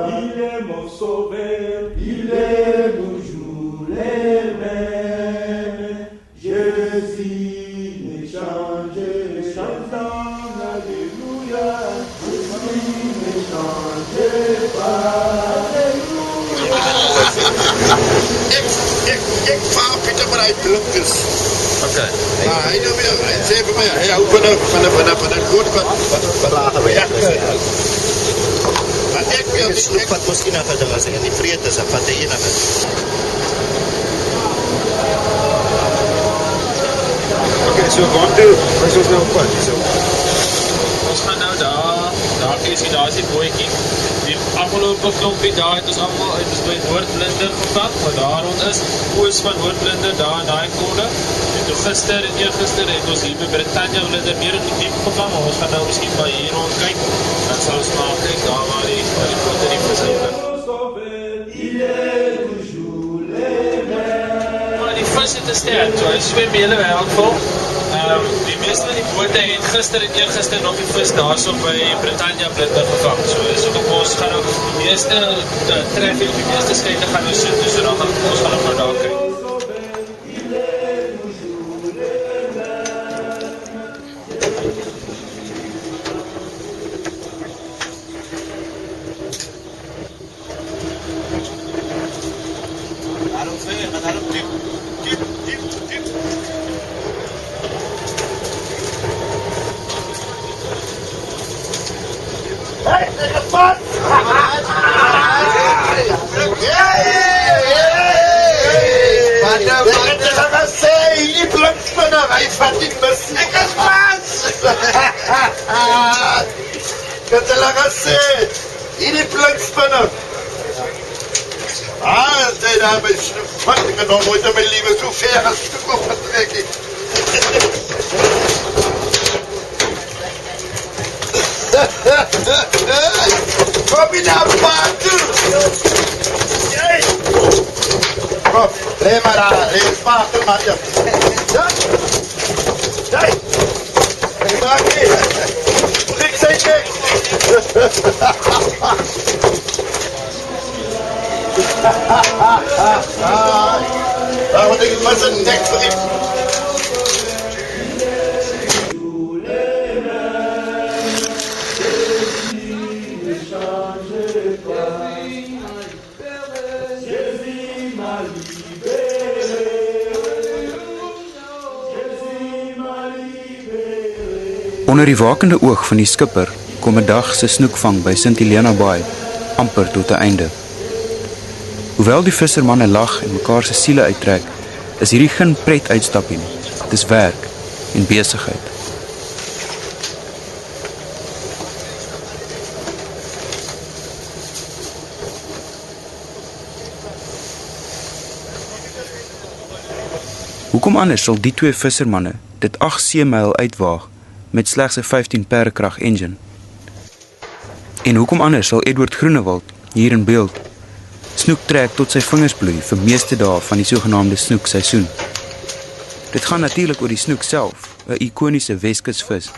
Il est mon sauveur, il est toujours le même. Jésus ne change, chantant, alléluia. Jésus ne change pas, Ik vaar Pieter maar uit blinkers. Okay. Hy nou weer, hy sê vir my, hy hou van 'n goed wat lager weg. Maar ek Sloep wat mos enige ding as in die vrede is, wat hy enige. Okay, so want toe, ons is nou op pad. So Ons gaan nou daar is die bootjie. Die afgelope klompie daar het ons allemaal uit by Hoortblinder gevat, wat daar rond is, oos van Hoortblinder, daar in die kode. En toe gister en eergister het ons hier by Britannia Blinder meer in die diep gegaan, maar ons gaan nou miskien by hier rond kyk, dan sal ons maar kyk daar waar die grote diep is eigenlijk. Maar die vis het 'n sterk, so hy swem die hele wêreld vol. Die meeste van die bote het gister en eergister nog die vis daar so by Britannia Blinder gevang. So ook ons gaan ook die meeste traffic, die meeste skeite gaan nou soontoe, so dan gaan ons gaan ook nou daar kyk. Hy vat die mis. Ek is pas! Kan jy laat sê, hierdie blinkspinner. Sy daar by snoep. Wat, ek het nog nooit in my lewe so ver as snoep opgetrek het. Kom jy daar, paard toe? Kom, lê maar daar, lê paard toe, man. Hey! Hey, Markie! Ik zei niks! Want ik was een nek voor die... Onder die wakende oog van die skipper kom 'n dag se snoekvang by St. Helena Bay amper tot 'n einde. Hoewel die vissermanne lag en mekaar se siele uittrek, is hierdie geen pret uitstapie nie. Dit is werk en besigheid. Hoekom anders sal die twee vissermanne dit 8 seemyl uitwaag met slegs 'n 15 perdekrag engine? En hoekom anders sal Edward Groenewald hier in beeld snoek trek tot sy vingers bloei vir meeste dae van die sogenaamde snoekseisoen? Dit gaan natuurlik oor die snoek self, 'n ikoniese Weskusvis.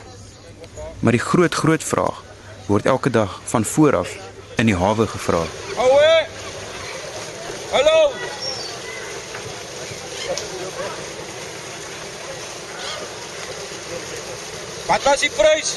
Maar die groot vraag word elke dag van vooraf in die hawe gevra. Ouwe! Hallo! Wat was die prys?